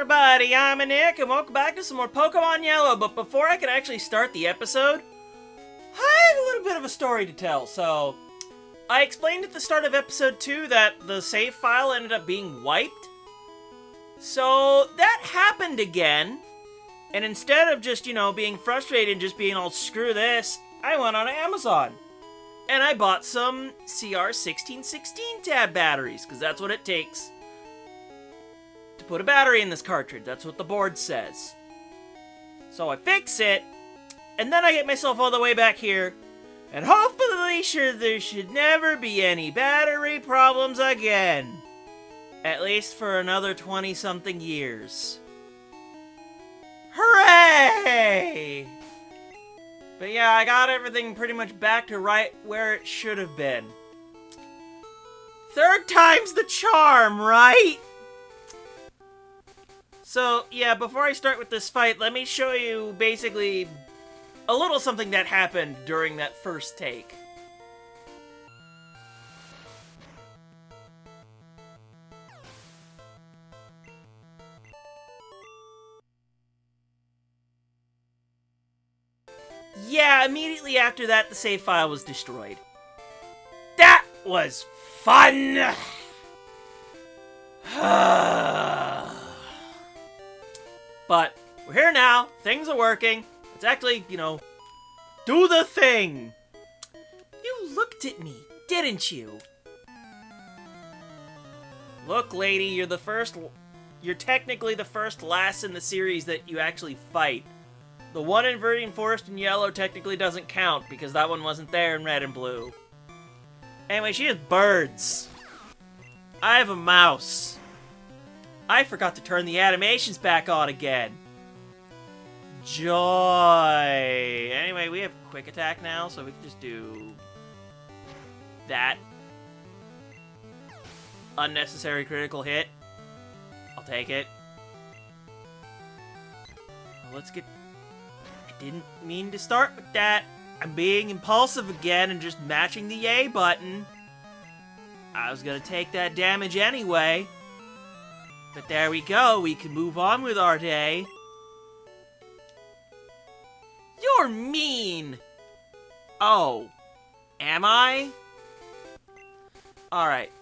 everybody, I'm Nick, and welcome back to some more Pokemon Yellow. But before I can actually start the episode, I have a little bit of a story to tell. So, I explained at the start of episode 2 that the save file ended up being wiped. So, that happened again, and instead of just, being frustrated and just being all, screw this, I went on Amazon. And I bought some CR1616 tab batteries, because that's what it takes to put a battery in this cartridge. That's what the board says. So I fix it, and then I get myself all the way back here, and hopefully there should never be any battery problems again. At least for another 20-something years. Hooray! But yeah, I got everything pretty much back to right where it should have been. Third time's the charm, right? So, yeah, before I start with this fight, let me show you basically a little something that happened during that first take. Yeah, immediately after that, the save file was destroyed. That was fun! But we're here now, things are working. It's actually, do the thing! You looked at me, didn't you? Look, lady, you're technically the first lass in the series that you actually fight. The one in Verdant Forest in Yellow technically doesn't count, because that one wasn't there in Red and Blue. Anyway, she has birds. I have a mouse. I forgot to turn the animations back on again. Joy. Anyway, we have quick attack now, so we can just do that. Unnecessary critical hit. I'll take it. Well, let's get... I didn't mean to start with that. I'm being impulsive again and just matching the A button. I was gonna take that damage anyway. But there we go, we can move on with our day. You're mean! Oh. Am I? Alright.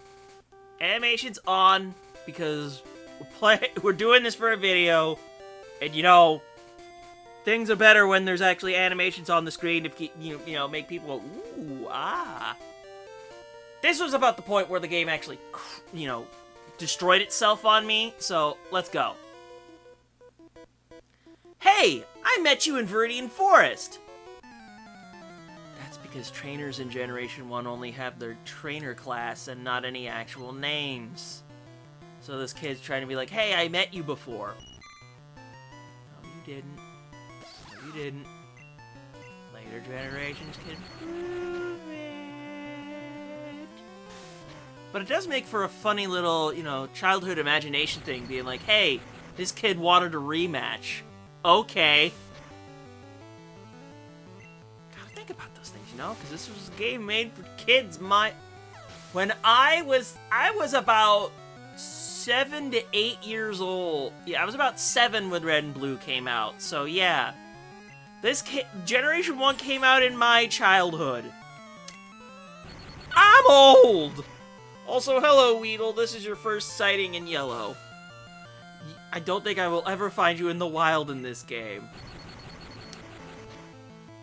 Animation's on, because we're doing this for a video, and things are better when there's actually animations on the screen to keep, make people go, ooh, ah. This was about the point where the game actually, destroyed itself on me, so let's go. Hey, I met you in Verdant Forest! That's because trainers in Generation 1 only have their trainer class and not any actual names. So this kid's trying to be like, hey, I met you before. No, you didn't. No, you didn't. Later generations can prove it. But it does make for a funny little, childhood imagination thing, being like, hey, this kid wanted a rematch. Okay. Gotta think about those things, because this was a game made for kids. When I was about 7 to 8 years old. Yeah, I was about 7 when Red and Blue came out, so yeah. Generation 1 came out in my childhood. I'm old! Also, hello, Weedle. This is your first sighting in Yellow. I don't think I will ever find you in the wild in this game.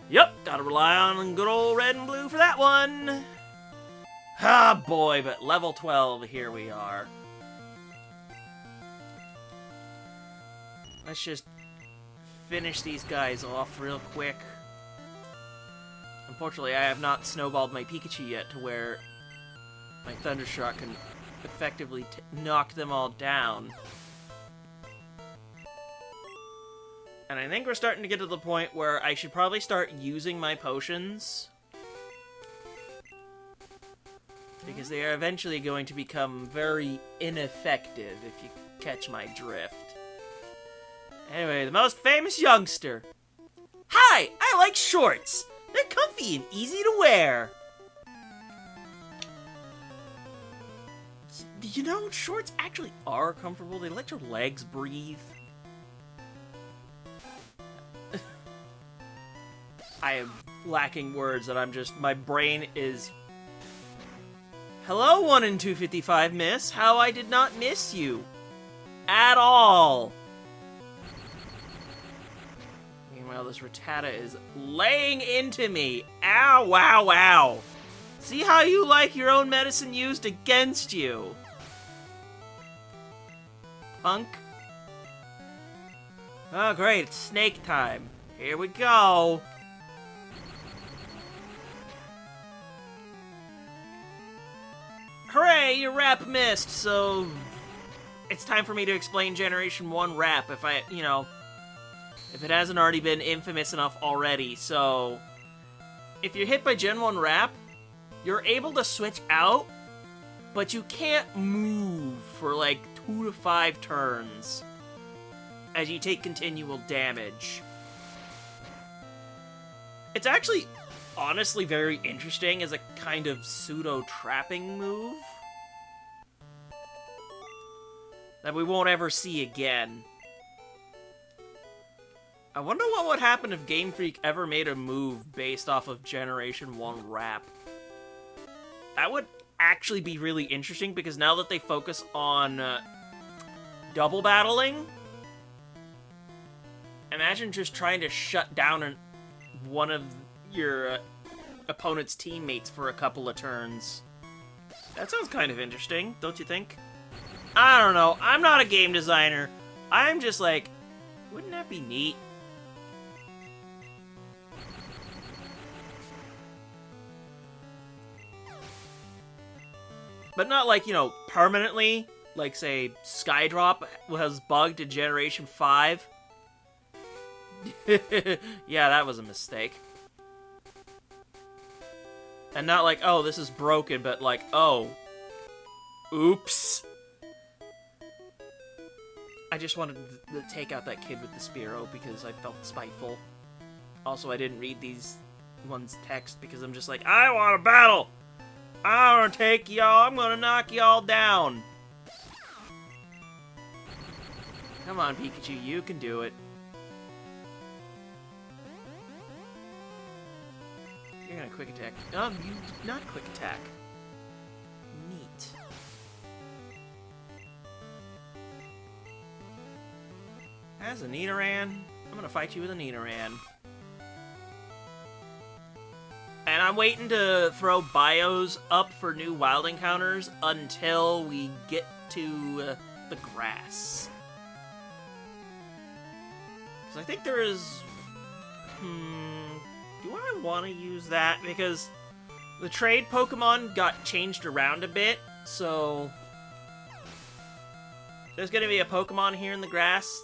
Yep, gotta rely on good old Red and Blue for that one. Ah, boy, but level 12, here we are. Let's just finish these guys off real quick. Unfortunately, I have not snowballed my Pikachu yet to where my Thundershock can effectively knock them all down. And I think we're starting to get to the point where I should probably start using my potions. Because they are eventually going to become very ineffective, if you catch my drift. Anyway, the most famous youngster. Hi, I like shorts. They're comfy and easy to wear. You know, shorts actually are comfortable. They let your legs breathe. I am lacking words, and my brain is... Hello, 1 in 255, miss. How I did not miss you. At all. Meanwhile, this Rattata is laying into me. Ow, wow, wow. See how you like your own medicine used against you. Punk. Oh, great. It's snake time. Here we go. Hooray, your rap missed, so... It's time for me to explain Generation 1 rap if if it hasn't already been infamous enough already. So, if you're hit by Gen 1 rap, you're able to switch out, but you can't move for like 2 to 5 turns as you take continual damage. It's actually honestly very interesting as a kind of pseudo-trapping move that we won't ever see again. I wonder what would happen if Game Freak ever made a move based off of Generation 1 rap. That would actually be really interesting, because now that they focus on double battling, imagine just trying to shut down one of your opponent's teammates for a couple of turns. That sounds kind of interesting, don't you think? I don't know. I'm not a game designer. I'm just like, wouldn't that be neat? But not like, permanently. Like, say, Skydrop was bugged in Generation 5. Yeah, that was a mistake. And not like, oh, this is broken, but like, oh, oops. I just wanted to take out that kid with the Spearow because I felt spiteful. Also, I didn't read these ones' text because I'm just like, I want to battle! I want to take y'all, I'm gonna knock y'all down! Come on, Pikachu, you can do it. You're gonna quick attack. You did not quick attack. Neat. As a Nidoran, I'm gonna fight you with a Nidoran. And I'm waiting to throw bios up for new wild encounters until we get to the grass. Because I think there is... do I want to use that? Because the trade Pokemon got changed around a bit, so... There's gonna be a Pokemon here in the grass.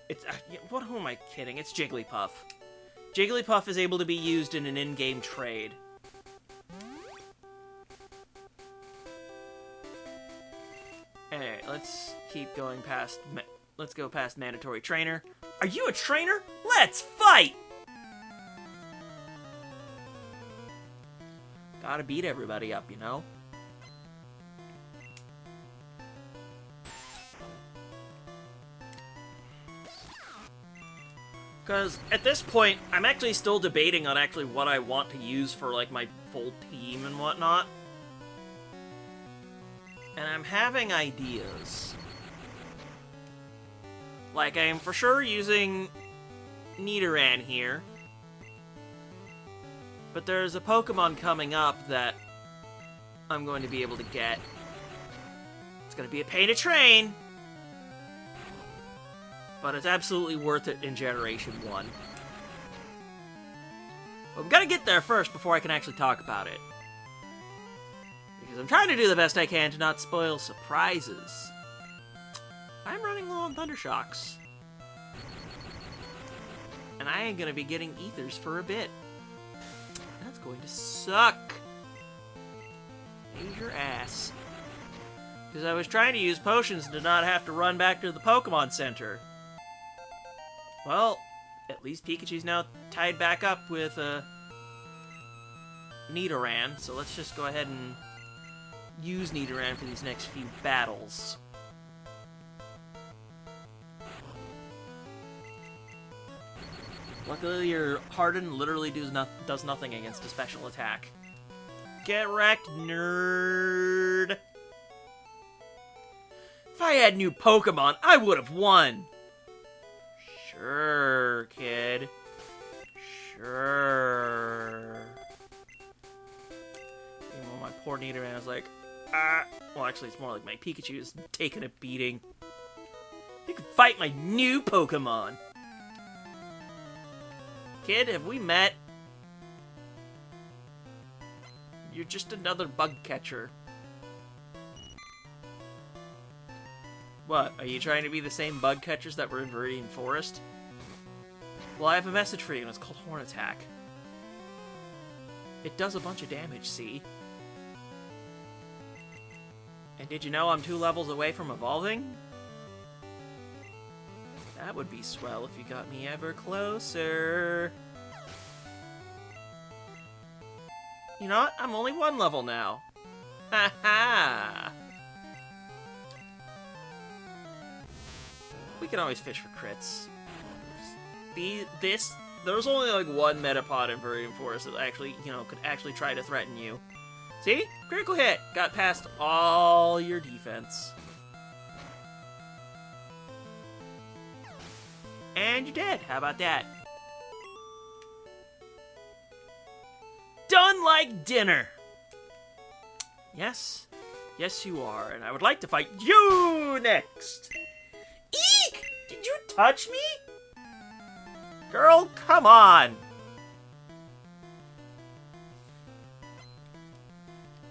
It's... who am I kidding? It's Jigglypuff. Jigglypuff is able to be used in an in-game trade. Alright, let's keep going past... Let's go past Mandatory Trainer. Are you a trainer? Let's fight! Gotta beat everybody up, you know? Because at this point, I'm actually still debating on actually what I want to use for, like, my full team and whatnot. And I'm having ideas. Like, I am for sure using Nidoran here. But there's a Pokemon coming up that I'm going to be able to get. It's going to be a pain to train. But it's absolutely worth it in Generation 1. But we've got to get there first before I can actually talk about it. Because I'm trying to do the best I can to not spoil surprises. I'm running low on Thundershocks. And I ain't going to be getting Ethers for a bit. That's going to suck. Major ass. Because I was trying to use potions to not have to run back to the Pokemon Center. Well, at least Pikachu's now tied back up with Nidoran, so let's just go ahead and use Nidoran for these next few battles. Luckily, your Harden literally does nothing against a special attack. Get wrecked, nerd! If I had new Pokemon, I would have won! Sure, kid. Sure. Meanwhile, my poor Nidoran is like, well, actually, it's more like my Pikachu is taking a beating. You can fight my new Pokemon! Kid, have we met? You're just another bug catcher. What, are you trying to be the same bug catchers that were in Viridian Forest? Well, I have a message for you, and it's called Horn Attack. It does a bunch of damage, see? And did you know I'm 2 levels away from evolving? That would be swell if you got me ever closer. You know what? I'm only 1 level now. Ha ha! We can always fish for crits. There's only like 1 Metapod in Viridian Forest that actually, could actually try to threaten you. See? Critical hit! Got past all your defense. And you're dead. How about that? Done like dinner! Yes. Yes, you are. And I would like to fight you next! Eek! Did you touch me? Girl, come on!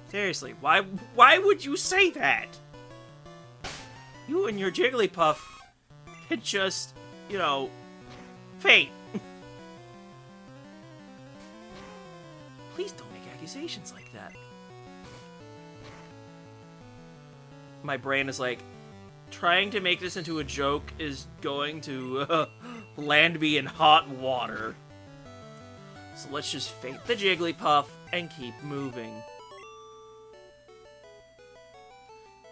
Seriously, why would you say that? You and your Jigglypuff can just, faint. Please don't make accusations like that. My brain is like, trying to make this into a joke is going to land me in hot water. So let's just faint the Jigglypuff and keep moving.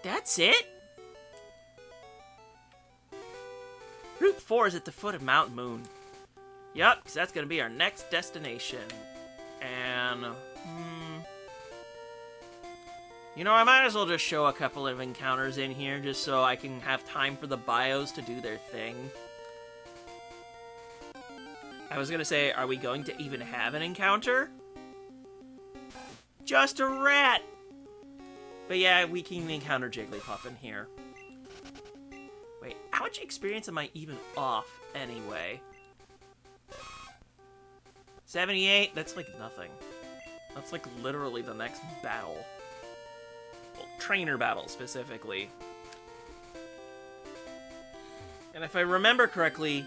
That's it? Route 4 is at the foot of Mount Moon. Yup, because that's going to be our next destination. And, I might as well just show a couple of encounters in here just so I can have time for the bios to do their thing. I was going to say, are we going to even have an encounter? Just a rat! But yeah, we can encounter Jigglypuff in here. Wait, how much experience am I even off anyway? 78? That's like nothing. That's like literally the next battle. Well, trainer battle specifically. And if I remember correctly,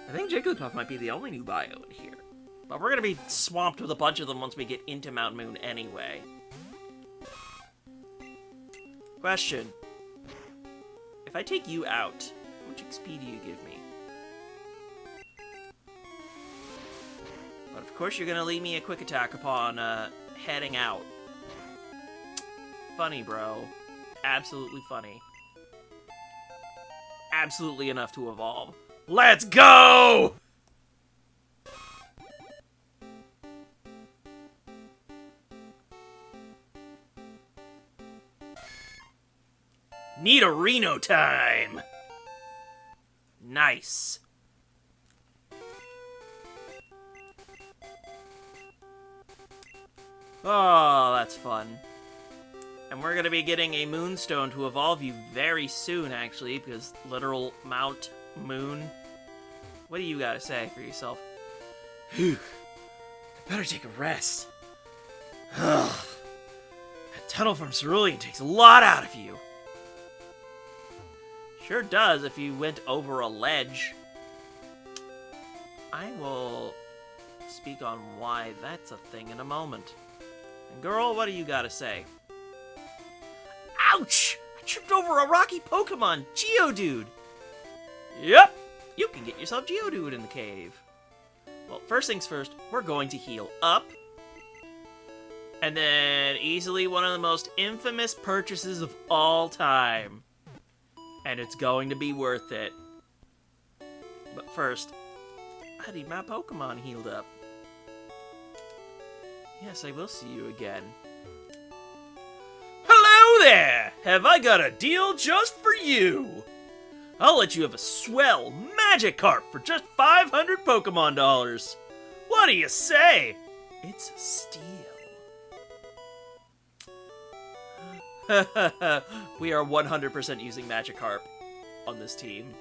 I think Jigglypuff might be the only new bio in here. But we're gonna be swamped with a bunch of them once we get into Mount Moon anyway. Question. If I take you out, how much XP do you give me? But of course you're gonna leave me a quick attack upon heading out. Funny, bro. Absolutely funny. Absolutely enough to evolve. Let's go! Need a Reno time! Nice. Oh, that's fun. And we're gonna be getting a Moonstone to evolve you very soon, actually, because literal Mount Moon. What do you gotta say for yourself? Whew. I better take a rest. Ugh. That tunnel from Cerulean takes a lot out of you. Sure does if you went over a ledge. I will speak on why that's a thing in a moment. And girl, what do you gotta say? Ouch! I tripped over a rocky Pokemon, Geodude! Yep! You can get yourself Geodude in the cave. Well, first things first, we're going to heal up. And then easily one of the most infamous purchases of all time. And it's going to be worth it. But first, I need my Pokemon healed up. Yes, I will see you again. Hello there! Have I got a deal just for you? I'll let you have a swell Magikarp for just 500 Pokemon dollars. What do you say? It's a steal. We are 100% using Magikarp on this team.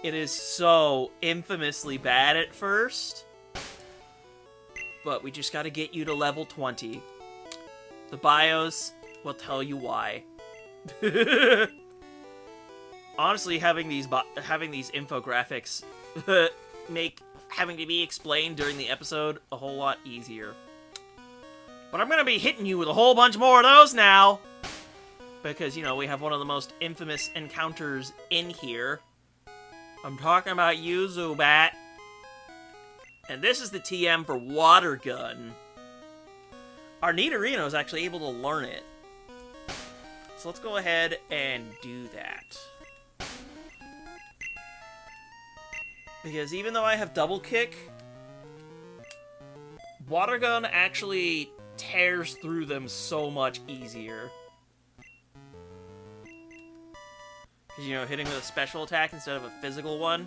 It is so infamously bad at first, but we just gotta get you to level 20. The bios will tell you why. Honestly, having these infographics make having to be explained during the episode a whole lot easier. But I'm gonna be hitting you with a whole bunch more of those now, because, you know, we have one of the most infamous encounters in here. I'm talking about you, Zubat. And this is the TM for Water Gun. Our Nidorino is actually able to learn it. So let's go ahead and do that. Because even though I have Double Kick, Water Gun actually tears through them so much easier. Because, you know, hitting with a special attack instead of a physical one.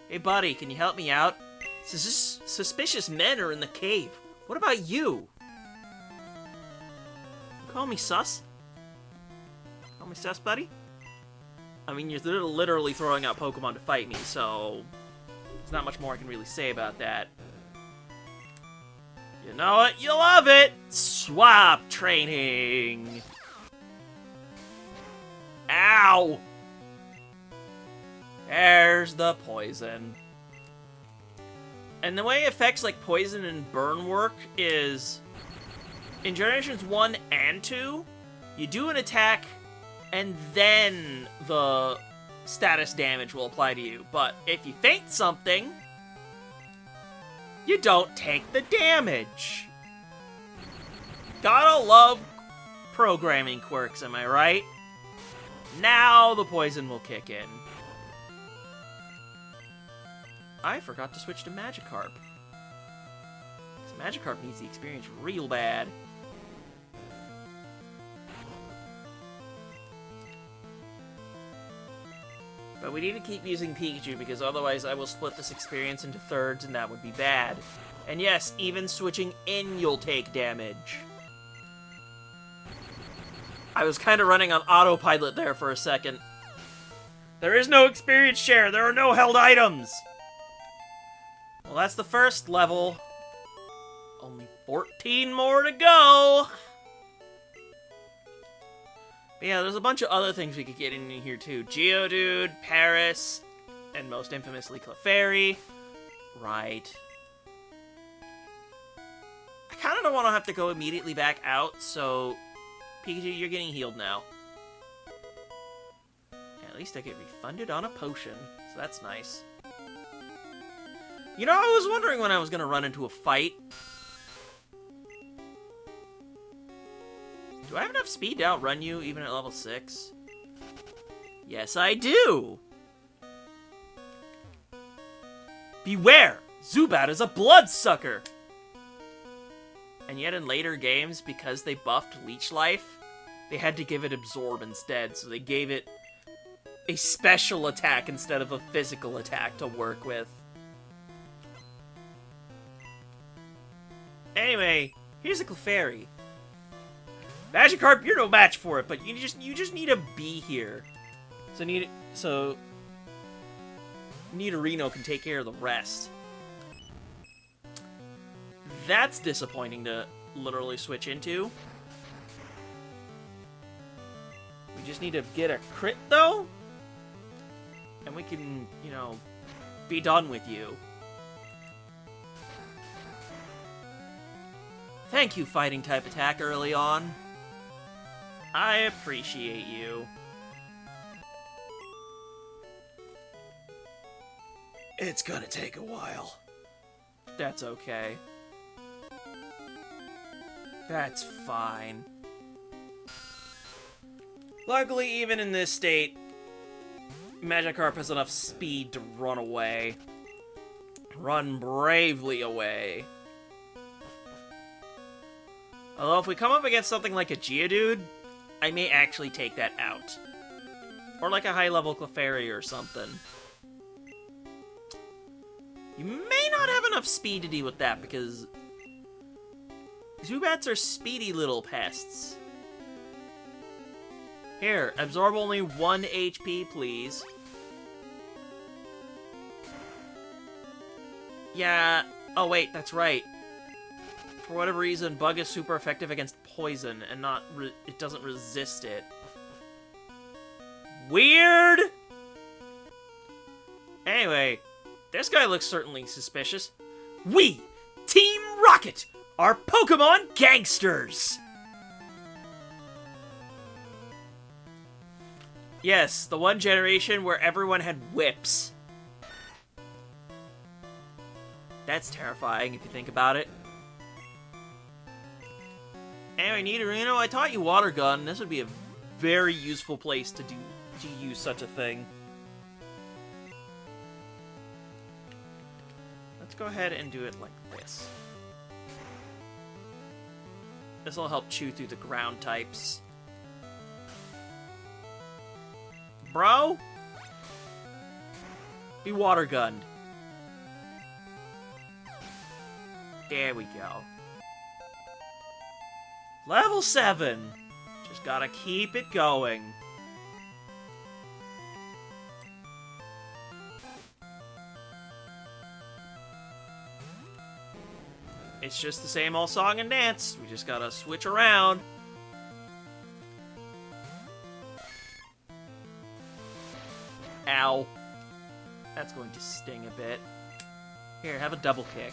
Hey buddy, can you help me out? Suspicious men are in the cave. What about you? Call me sus? Call me sus, buddy? I mean, you're literally throwing out Pokemon to fight me, so there's not much more I can really say about that. You know what? You love it! Swap training! Ow! There's the poison. And the way effects like poison and burn work is, in Generations 1 and 2, you do an attack, and then the status damage will apply to you. But if you feint something, you don't take the damage. Gotta love programming quirks, am I right? Now the poison will kick in. I forgot to switch to Magikarp. Magikarp needs the experience real bad. But we need to keep using Pikachu, because otherwise I will split this experience into thirds, and that would be bad. And yes, even switching in, you'll take damage. I was kind of running on autopilot there for a second. There is no experience share. There are no held items. Well, that's the first level. Only 14 more to go. But yeah, there's a bunch of other things we could get in here too. Geodude, Paris, and most infamously Clefairy. Right. I kind of don't want to have to go immediately back out, so Pikachu, you're getting healed now. At least I get refunded on a potion, so that's nice. You know, I was wondering when I was going to run into a fight. Do I have enough speed to outrun you, even at level 6? Yes, I do! Beware! Zubat is a bloodsucker! And yet in later games, because they buffed Leech Life, they had to give it Absorb instead, so they gave it a special attack instead of a physical attack to work with. Anyway, here's a Clefairy. Magikarp, you're no match for it, but you just need to be here. So Nidorino can take care of the rest. That's disappointing to literally switch into. We just need to get a crit, though. And we can, you know, be done with you. Thank you, fighting type attack early on. I appreciate you. It's gonna take a while. That's okay. That's fine. Luckily, even in this state, Magikarp has enough speed to run away. Run bravely away. Although if we come up against something like a Geodude, I may actually take that out. Or like a high-level Clefairy or something. You may not have enough speed to deal with that, because Zubats are speedy little pests. Here, absorb only 1 HP, please. Yeah, oh wait, that's right. For whatever reason, Bug is super effective against poison, and it doesn't resist it. Weird! Anyway, this guy looks certainly suspicious. We, Team Rocket, are Pokémon gangsters! Yes, the one generation where everyone had whips. That's terrifying if you think about it. Anyway, Nidorino, I taught you Water Gun. This would be a very useful place to use such a thing. Let's go ahead and do it like this. This will help chew through the ground types. Bro? Be Water Gunned. There we go. Level 7! Just gotta keep it going. It's just the same old song and dance. We just gotta switch around. Ow. That's going to sting a bit. Here, have a double kick.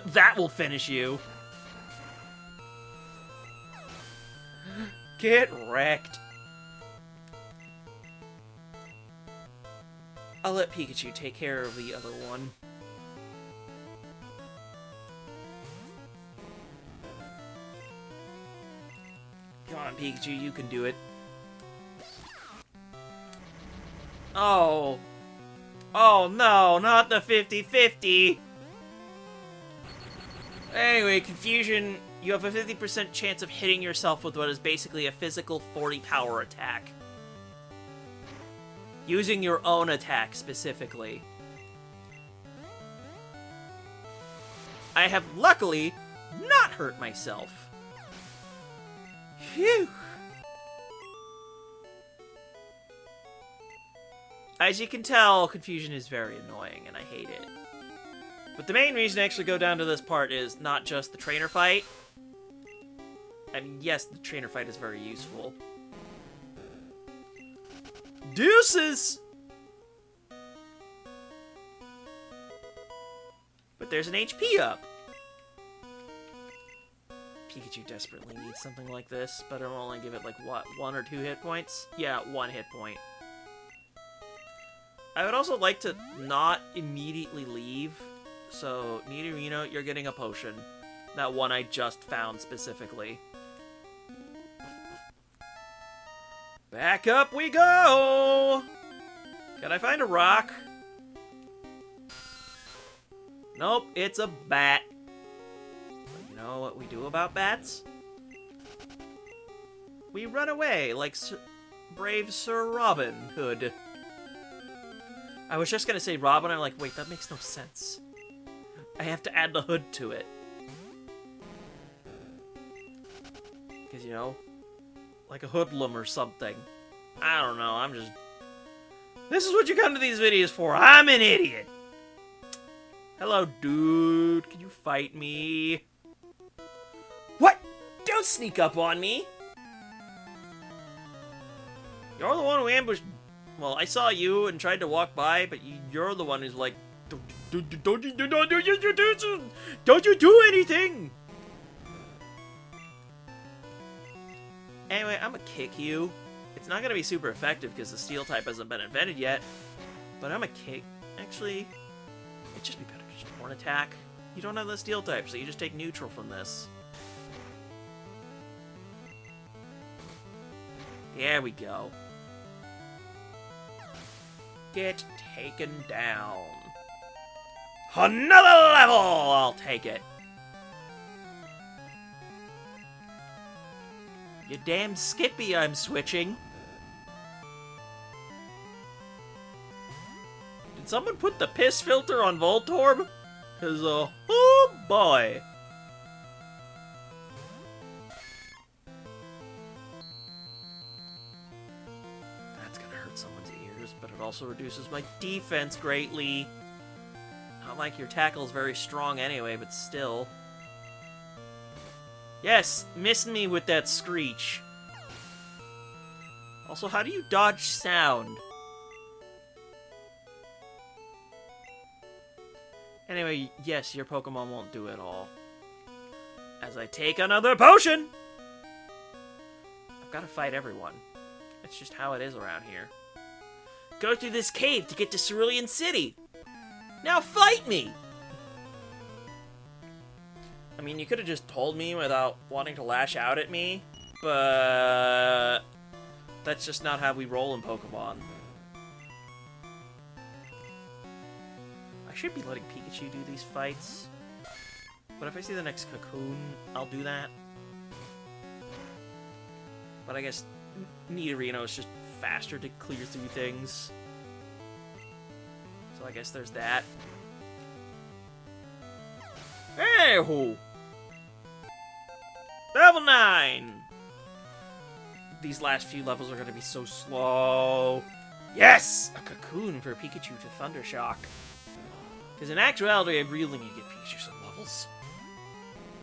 That will finish you. Get wrecked. I'll let Pikachu take care of the other one. Come on, Pikachu, you can do it. Oh. Oh no, not the 50-50. Anyway, Confusion, you have a 50% chance of hitting yourself with what is basically a physical 40 power attack. Using your own attack, specifically. I have luckily not hurt myself. Phew. As you can tell, Confusion is very annoying, and I hate it. But the main reason I actually go down to this part is not just the trainer fight. I mean, yes, the trainer fight is very useful. Deuces! But there's an HP up. Pikachu desperately needs something like this, but it'll only give it, like, what, 1 or 2 hit points? Yeah, 1 hit point. I would also like to not immediately leave. So, Nidorino, you're getting a potion. That one I just found specifically. Back up we go! Can I find a rock? Nope, it's a bat. But you know what we do about bats? We run away like brave Sir Robin Hood. I was just gonna say Robin, I'm like, wait, that makes no sense. I have to add the hood to it. Because, you know, like a hoodlum or something. I don't know, I'm just... This is what you come to these videos for. I'm an idiot. Hello, dude. Can you fight me? What? Don't sneak up on me. You're the one who ambushed... Well, I saw you and tried to walk by, but you're the one who's like, don't you do anything? Anyway, I'm gonna kick you. It's not gonna be super effective because the steel type hasn't been invented yet. But I'm gonna kick. Actually, it'd just be better to just one attack. You don't have the steel type, so you just take neutral from this. There we go. Get taken down. Another level! I'll take it. You damn Skippy, I'm switching. Did someone put the piss filter on Voltorb? Cause, oh boy. That's gonna hurt someone's ears, but it also reduces my defense greatly. Not like your tackle's very strong anyway, but still. Yes, missed me with that screech. Also, how do you dodge sound? Anyway, yes, your Pokemon won't do it all. As I take another potion! I've got to fight everyone. It's just how it is around here. Go through this cave to get to Cerulean City! Now fight me! I mean, you could have just told me without wanting to lash out at me, but that's just not how we roll in Pokemon. I should be letting Pikachu do these fights, but if I see the next Cocoon, I'll do that. But I guess Nidorino is just faster to clear through things. So I guess there's that. Hey-ho! Level 9! These last few levels are going to be so slow. Yes! A Cocoon for Pikachu to Thundershock. Because in actuality, I really need to get Pikachu some levels.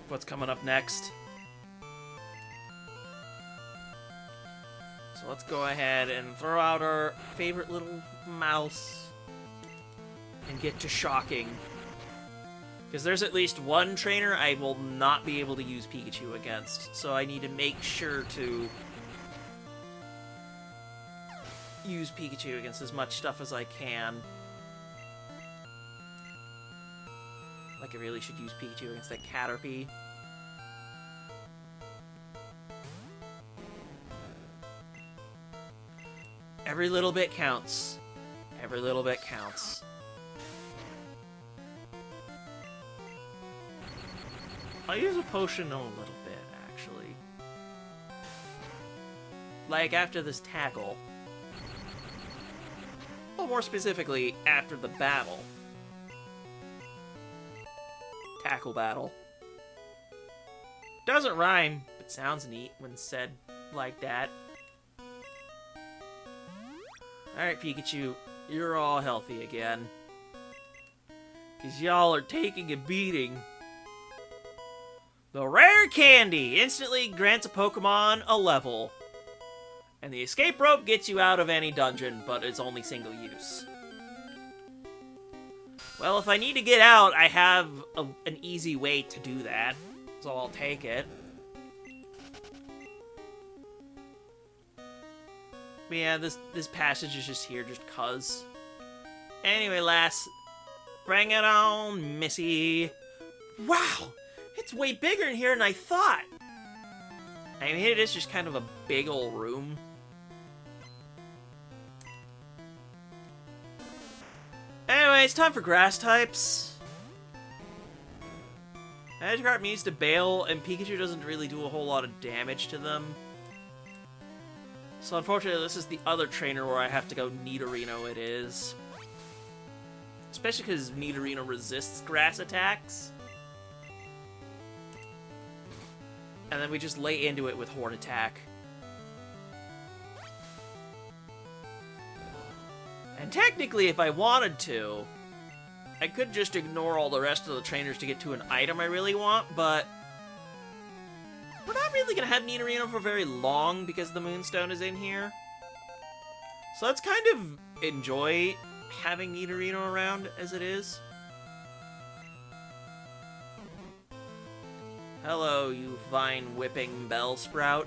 What's coming up next? So let's go ahead and throw out our favorite little mouse and get to shocking. Because there's at least one trainer I will not be able to use Pikachu against, so I need to make sure to use Pikachu against as much stuff as I can. Like I really should use Pikachu against that Caterpie. Every little bit counts. Every little bit counts. I'll use a potion in a little bit, actually. Like, after this tackle. Well, more specifically, after the battle. Tackle battle. Doesn't rhyme, but sounds neat when said like that. Alright, Pikachu, you're all healthy again. Because y'all are taking a beating. The rare candy instantly grants a Pokemon a level. And the escape rope gets you out of any dungeon, but it's only single use. Well, if I need to get out, I have an easy way to do that. So I'll take it. But yeah, this passage is just here just cuz. Anyway, lass. Bring it on, Missy. Wow! It's way bigger in here than I thought. I mean, it is just kind of a big old room. Anyway, it's time for grass types. Magikarp needs to bail, and Pikachu doesn't really do a whole lot of damage to them. So unfortunately, this is the other trainer where I have to go Nidorino it is. Especially because Nidorino resists grass attacks. And then we just lay into it with Horn Attack. And technically, if I wanted to, I could just ignore all the rest of the trainers to get to an item I really want, but we're not really going to have Nidorino for very long because the Moonstone is in here. So let's kind of enjoy having Nidorino around as it is. Hello, you vine-whipping Bellsprout.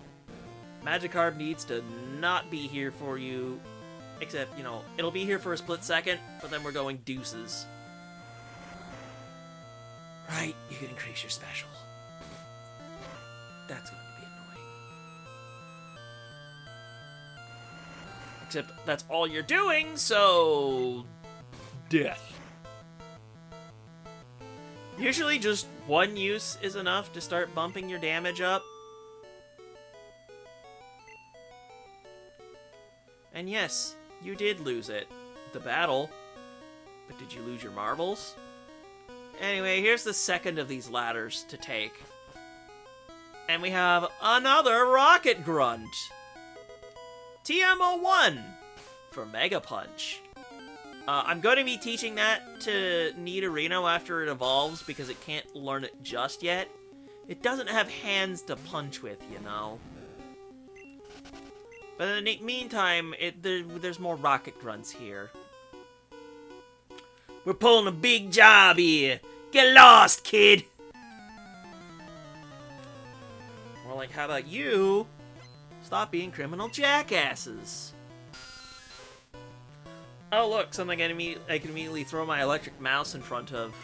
Magikarp needs to not be here for you. Except, you know, it'll be here for a split second, but then we're going deuces. Right, you can increase your special. That's going to be annoying. Except that's all you're doing, so... death. Usually just one use is enough to start bumping your damage up. And yes, you did lose it. The battle. But did you lose your marbles? Anyway, here's the second of these ladders to take. And we have another Rocket Grunt. TMO1 for Mega Punch. I'm going to be teaching that to Nidorino after it evolves because it can't learn it just yet. It doesn't have hands to punch with, you know. But in the meantime, there's more Rocket Grunts here. We're pulling a big job here. Get lost, kid! More like, how about you stop being criminal jackasses? Oh look, something I can immediately throw my electric mouse in front of.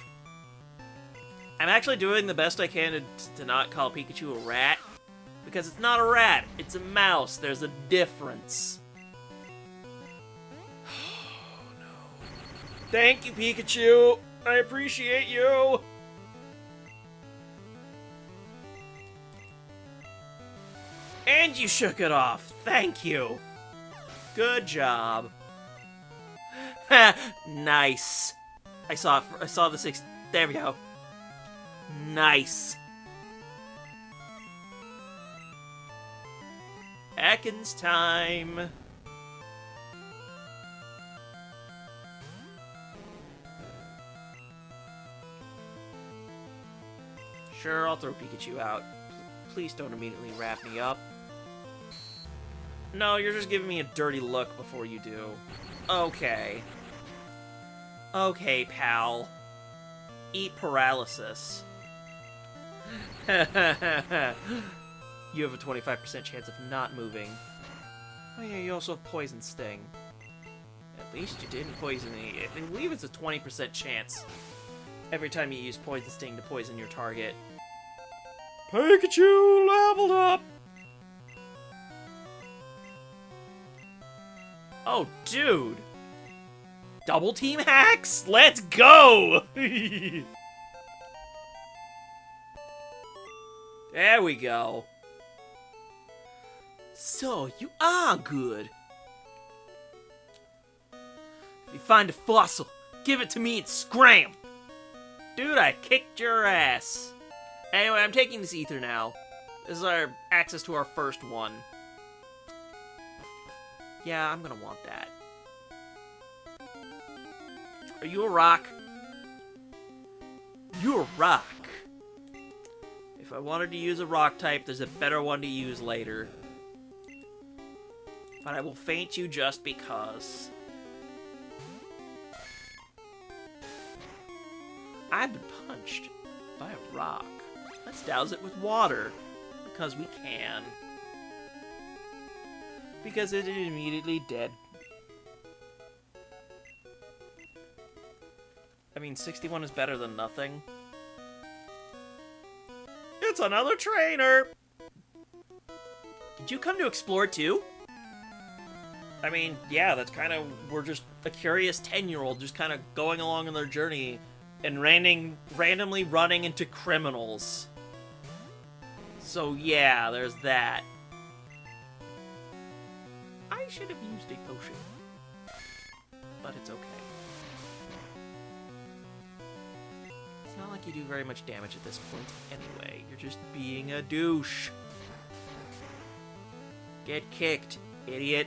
I'm actually doing the best I can to not call Pikachu a rat. Because it's not a rat, it's a mouse. There's a difference. Oh no. Thank you, Pikachu! I appreciate you! And you shook it off. Thank you. Good job. Nice. I saw the 6. There we go. Nice. Ekans time. Sure, I'll throw Pikachu out. Please don't immediately wrap me up. No, you're just giving me a dirty look before you do. Okay. Okay, pal. Eat paralysis. You have a 25% chance of not moving. Oh yeah, you also have Poison Sting. At least you didn't poison me. I believe it's a 20% chance every time you use Poison Sting to poison your target. Pikachu leveled up! Oh, dude! Double team hacks? Let's go! There we go. So, you are good. If you find a fossil, give it to me and scram! Dude, I kicked your ass. Anyway, I'm taking this ether now. This is our access to our first one. Yeah, I'm gonna want that. Are you a rock? You're a rock. If I wanted to use a rock type, there's a better one to use later. But I will feint you just because. I've been punched by a rock. Let's douse it with water. Because we can. Because it is immediately dead. I mean, 61 is better than nothing. It's another trainer! Did you come to explore too? I mean, yeah, that's kind of... We're just a curious 10-year-old just kind of going along on their journey and randomly running into criminals. So yeah, there's that. I should have used a potion. But it's okay. It's not like you do very much damage at this point anyway. You're just being a douche. Get kicked, idiot.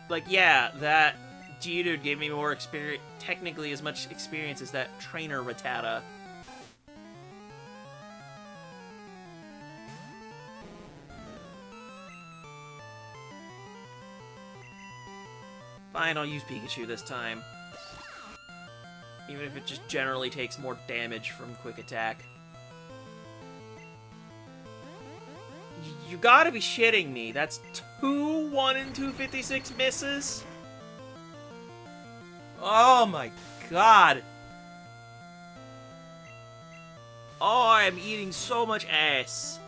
Like, yeah, that Geodude gave me more experience, technically as much experience as that trainer Rattata. Fine, I'll use Pikachu this time. Even if it just generally takes more damage from Quick Attack. You gotta be shitting me. That's 2 1 in 256 misses? Oh my god. Oh, I'm eating so much ass.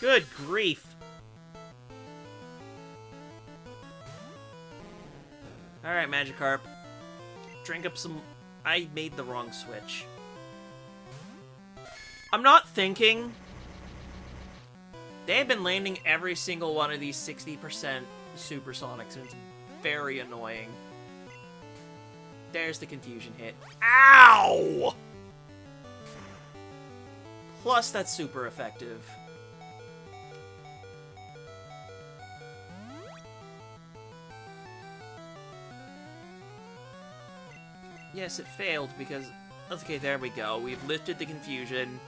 Good grief. Alright, Magikarp. Drink up some... I made the wrong switch. I'm not thinking. They have been landing every single one of these 60% supersonics, and it's very annoying. There's the confusion hit. Ow! Plus, that's super effective. Yes, it failed because... Okay, there we go. We've lifted the confusion.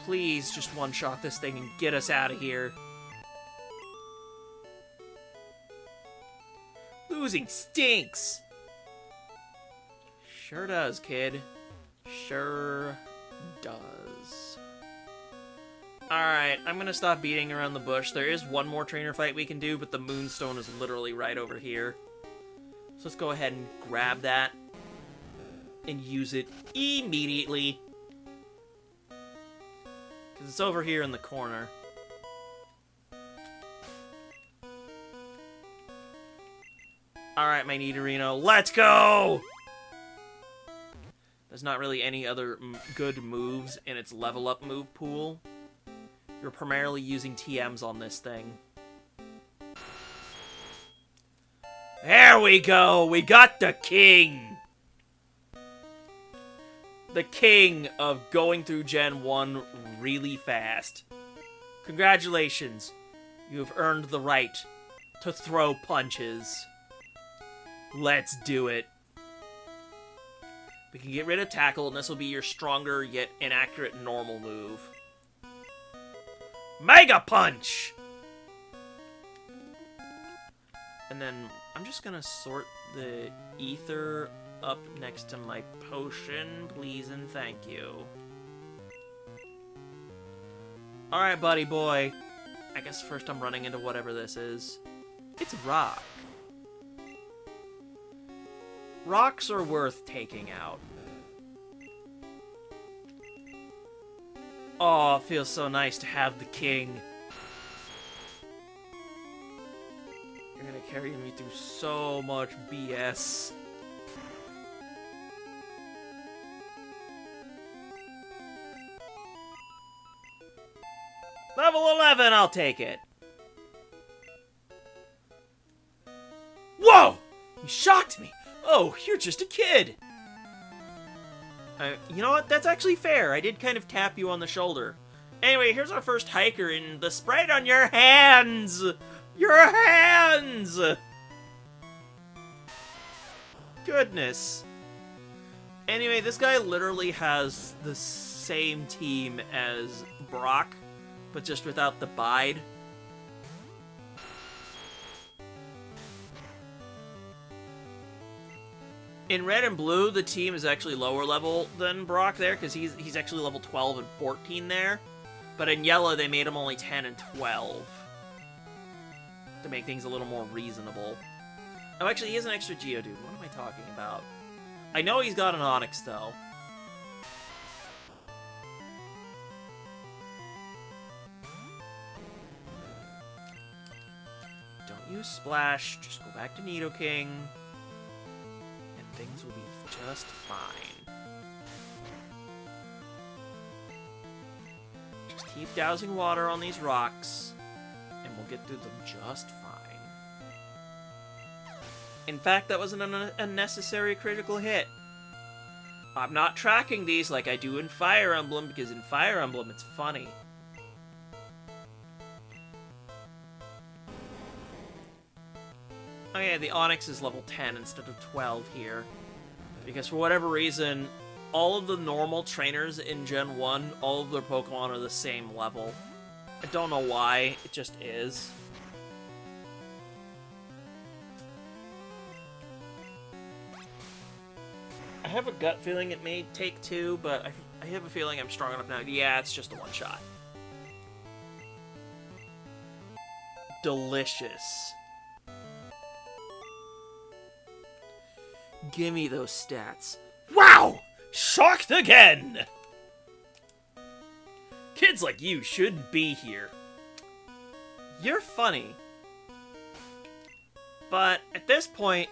Please just one-shot this thing and get us out of here. Losing stinks! Sure does, kid. Sure does. Alright, I'm gonna stop beating around the bush. There is one more trainer fight we can do, but the Moonstone is literally right over here. So let's go ahead and grab that and use it immediately. Because it's over here in the corner. Alright, my Nidorino, let's go! There's not really any other good moves in its level up move pool. You're primarily using TMs on this thing. There we go! We got the king! The king of going through Gen 1 really fast. Congratulations. You have earned the right to throw punches. Let's do it. We can get rid of Tackle, and this will be your stronger yet inaccurate normal move. Mega Punch! And then I'm just gonna sort the ether up next to my potion, please and thank you. Alright, buddy boy. I guess first I'm running into whatever this is. It's rock. Rocks are worth taking out. Oh, it feels so nice to have the king. You're gonna carry me through so much BS. Level 11, I'll take it. Whoa! You shocked me! Oh, you're just a kid! You know what? That's actually fair. I did kind of tap you on the shoulder. Anyway, here's our first hiker in the sprite on your hands! Your hands! Goodness. Anyway, this guy literally has the same team as Brock, but just without the bide. In red and blue, the team is actually lower level than Brock there, because he's actually level 12 and 14 there. But in yellow, they made him only 10 and 12. To make things a little more reasonable. Oh, actually, he has an extra Geodude. What am I talking about? I know he's got an Onix, though. Don't use Splash. Just go back to Nidoking. And things will be just fine. Just keep dousing water on these rocks. And we'll get through them just fine. In fact, that was an unnecessary critical hit. I'm not tracking these like I do in Fire Emblem, because in Fire Emblem it's funny. Oh yeah, the Onix is level 10 instead of 12 here. Because for whatever reason, all of the normal trainers in Gen 1, all of their Pokemon are the same level. I don't know why, it just is. I have a gut feeling it may take two, but I have a feeling I'm strong enough now. Yeah, it's just a one-shot. Delicious. Gimme those stats. Wow! Shocked again! Kids like you shouldn't be here. You're funny. But at this point,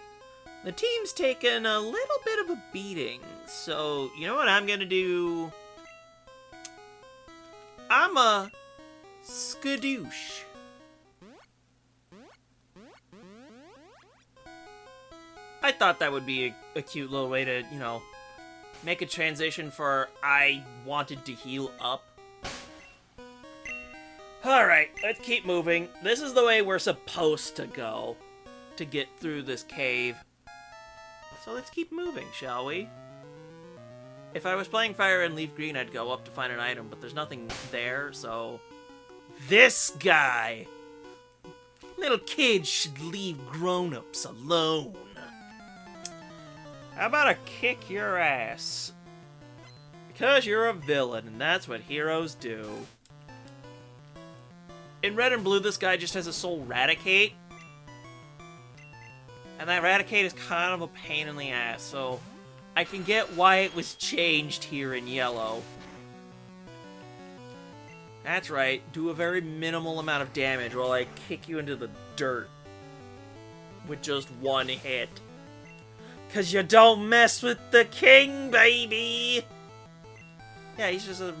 the team's taken a little bit of a beating. So, you know what I'm gonna do? I'm a skadoosh. I thought that would be a cute little way to, you know, make a transition for I wanted to heal up. Alright, let's keep moving. This is the way we're supposed to go to get through this cave. So let's keep moving, shall we? If I was playing Fire and Leaf Green, I'd go up to find an item, but there's nothing there, so... This guy! Little kids should leave grown-ups alone. How about I kick your ass? Because you're a villain, and that's what heroes do. In Red and Blue, this guy just has a soul Raticate. And that Raticate is kind of a pain in the ass, so I can get why it was changed here in Yellow. That's right, do a very minimal amount of damage while I kick you into the dirt. With just one hit. 'Cause you don't mess with the king, baby! Yeah, he's just a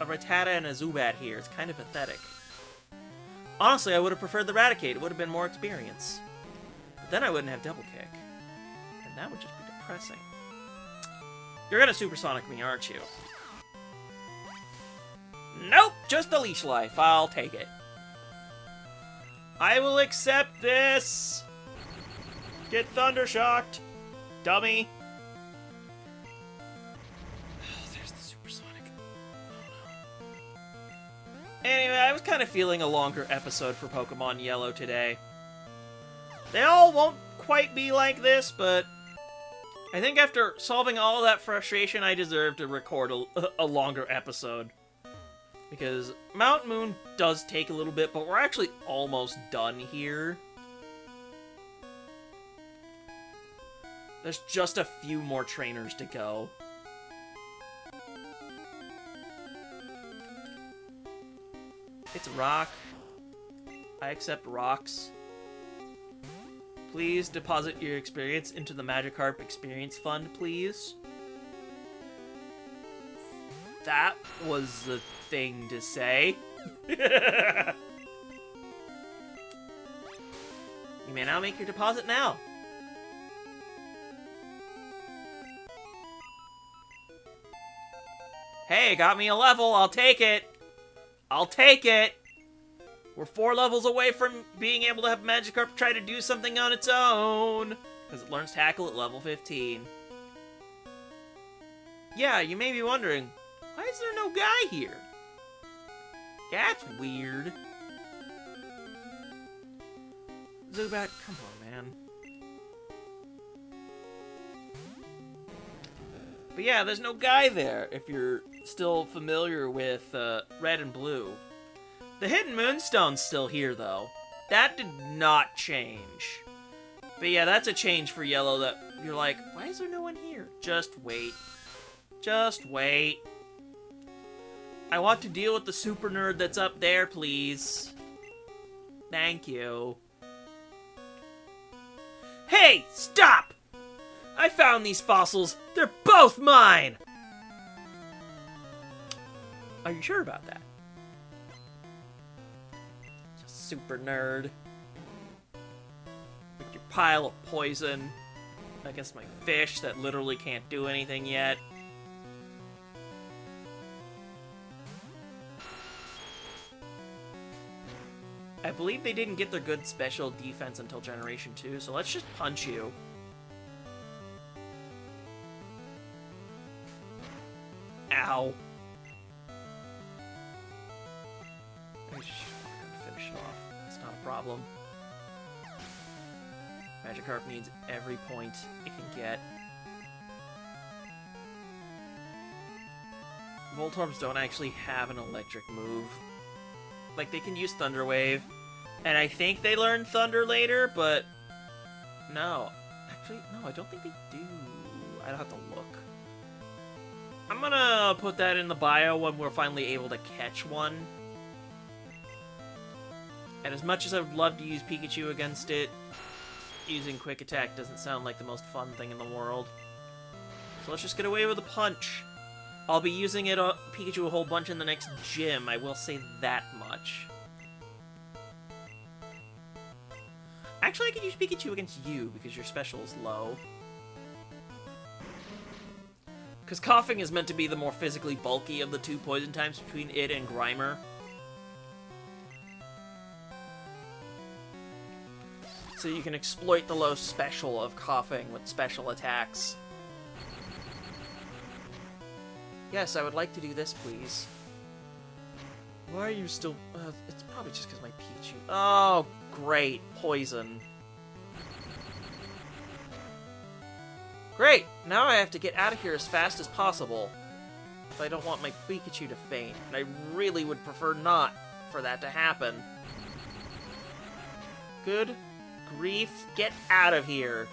Rattata and a Zubat here. It's kind of pathetic. Honestly, I would have preferred the Raticate. It would have been more experience. But then I wouldn't have Double Kick. And that would just be depressing. You're gonna Supersonic me, aren't you? Nope! Just a Leash Life. I'll take it. I will accept this! Get Thundershocked! Dummy! Oh, there's the Supersonic. Oh, no. Anyway, I was kind of feeling a longer episode for Pokemon Yellow today. They all won't quite be like this, but I think after solving all of that frustration, I deserve to record a longer episode. Because Mount Moon does take a little bit, but we're actually almost done here. There's just a few more trainers to go. It's a rock. I accept rocks. Please deposit your experience into the Magikarp Experience Fund, please. That was the thing to say. You may now make your deposit now. Hey, got me a level. I'll take it. I'll take it. We're 4 levels away from being able to have Magikarp try to do something on its own. Because it learns Tackle at level 15. Yeah, you may be wondering, why is there no guy here? That's weird. Zubat, come on, man. But yeah, there's no guy there, if you're still familiar with Red and Blue. The Hidden Moonstone's still here, though. That did not change. But yeah, that's a change for Yellow that you're like, why is there no one here? Just wait. Just wait. I want to deal with the super nerd that's up there, please. Thank you. Hey, stop! I found these fossils. They're both mine! Are you sure about that? Just super nerd. With your pile of poison against my fish that literally can't do anything yet. I believe they didn't get their good special defense until Generation 2, so let's just punch you. Ow. I should finish it off. It's not a problem. Magikarp needs every point it can get. Voltorbs don't actually have an electric move. Like, they can use Thunder Wave, and I think they learn Thunder later, but no. Actually, no, I don't think they do. I'd have to look. I'm gonna put that in the bio when we're finally able to catch one. And as much as I would love to use Pikachu against it, using Quick Attack doesn't sound like the most fun thing in the world. So let's just get away with a punch. I'll be using it Pikachu a whole bunch in the next gym, I will say that much. Actually, I could use Pikachu against you, because your special is low. Because Coughing is meant to be the more physically bulky of the two poison types between it and Grimer. So you can exploit the low special of Coughing with special attacks. Yes, I would like to do this, please. Why are you still... it's probably just because my Pikachu... Oh, great. Poison. Great! Now I have to get out of here as fast as possible. If I don't want my Pikachu to faint. And I really would prefer not for that to happen. Good grief. Get out of here.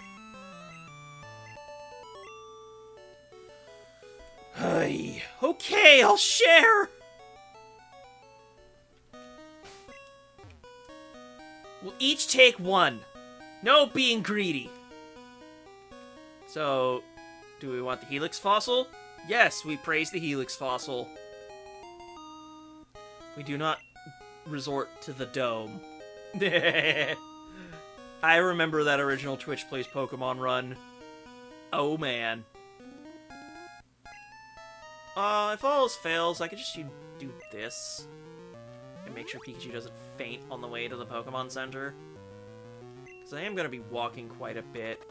Hey, okay, I'll share! We'll each take one. No being greedy. So, do we want the Helix Fossil? Yes, we praise the Helix Fossil. We do not resort to the dome. I remember that original Twitch Plays Pokemon run. Oh, man. If all else fails, I could just do this. And make sure Pikachu doesn't faint on the way to the Pokemon Center. Because I am going to be walking quite a bit.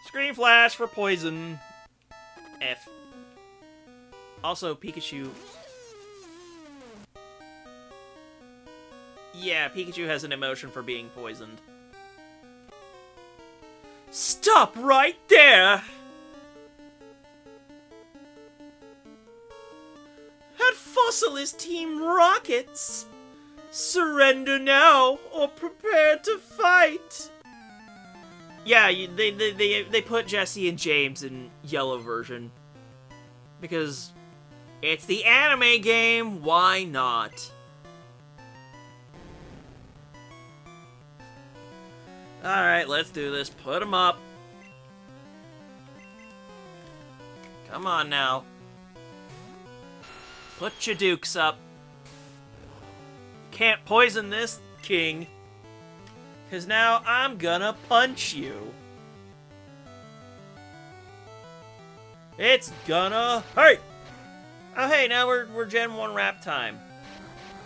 Screen Flash for poison. F. Also, Pikachu... Yeah, Pikachu has an emotion for being poisoned. Stop right there! That fossil is Team Rocket's. Surrender now, or prepare to fight. Yeah, they put Jesse and James in yellow version. Because it's the anime game, why not? Alright, let's do this. Put them up. Come on now. Put your dukes up. Can't poison this, King. Because now I'm gonna punch you. It's gonna hurt! Oh hey, now we're Gen 1 wrap time.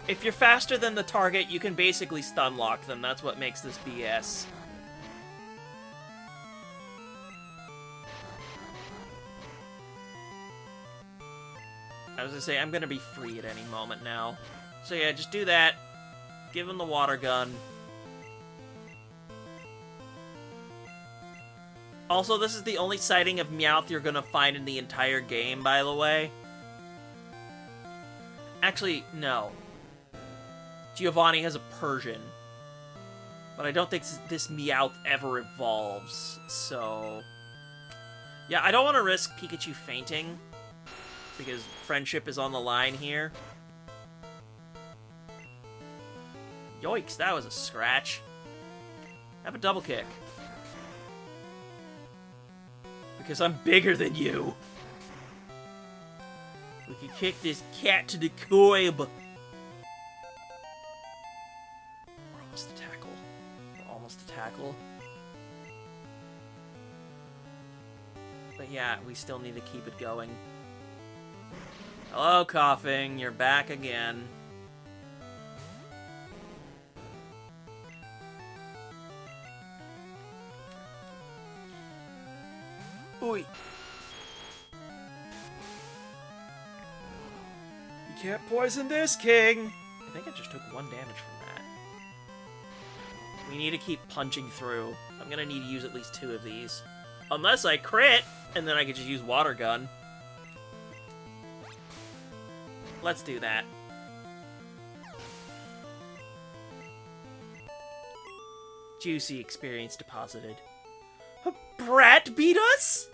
If you're faster than the target, you can basically stun lock them. That's what makes this BS. I was gonna say, I'm gonna be free at any moment now. So yeah, just do that. Give him the water gun. Also, this is the only sighting of Meowth you're gonna find in the entire game, by the way. Actually, no. Giovanni has a Persian. But I don't think this Meowth ever evolves, so... Yeah, I don't want to risk Pikachu fainting, because friendship is on the line here. Yoinks, that was a scratch. Have a double kick. Because I'm bigger than you. We can kick this cat to the curb. We're almost to tackle. We're almost to tackle. But yeah, we still need to keep it going. Hello, Coughing. You're back again. Oi. You can't poison this, King! I think I just took 1 damage from that. We need to keep punching through. I'm gonna need to use at least 2 of these. Unless I crit, and then I could just use Water Gun. let's do that. Juicy experience deposited. A brat beat us?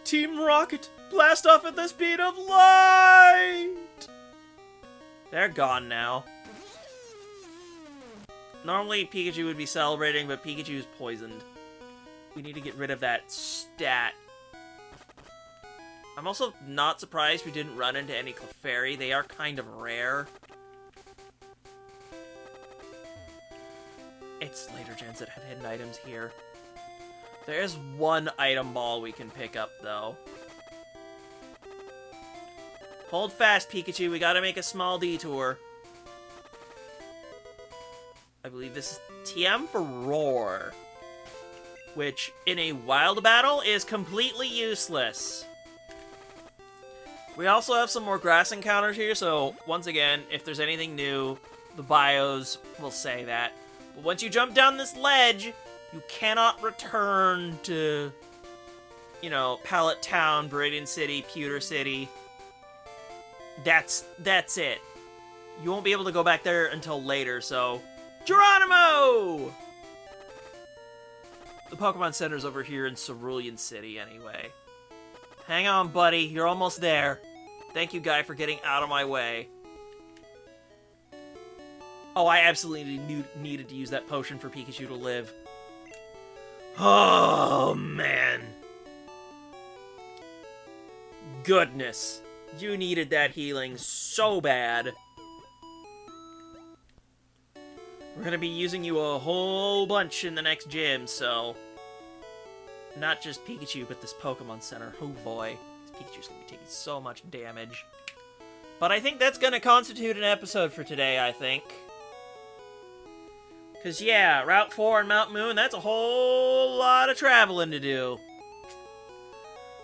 Team Rocket, blast off at the speed of light! They're gone now. Normally Pikachu would be celebrating, but Pikachu's poisoned. We need to get rid of that stat. I'm also not surprised we didn't run into any Clefairy. They are kind of rare. It's later gens that have hidden items here. There's one item ball we can pick up, though. Hold fast, Pikachu. We gotta make a small detour. I believe this is TM for Roar, which in a wild battle is completely useless. We also have some more grass encounters here, so once again, if there's anything new, the bios will say that. But once you jump down this ledge, you cannot return to, you know, Pallet Town, Viridian City, Pewter City. That's it. You won't be able to go back there until later, so... Geronimo! The Pokemon Center's over here in Cerulean City, anyway. Hang on, buddy. You're almost there. Thank you, guy, for getting out of my way. Oh, I absolutely needed to use that potion for Pikachu to live. Oh, man. Goodness. You needed that healing so bad. We're gonna be using you a whole bunch in the next gym, so... Not just Pikachu, but this Pokemon Center. Oh boy. This Pikachu's gonna be taking so much damage. But I think that's gonna constitute an episode for today, I think. Because, yeah, Route 4 and Mount Moon, that's a whole lot of traveling to do.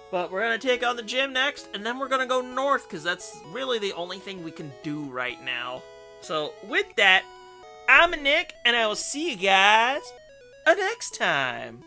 But we're going to take on the gym next, and then we're going to go north, because that's really the only thing we can do right now. So, with that, I'm Nick, and I will see you guys next time.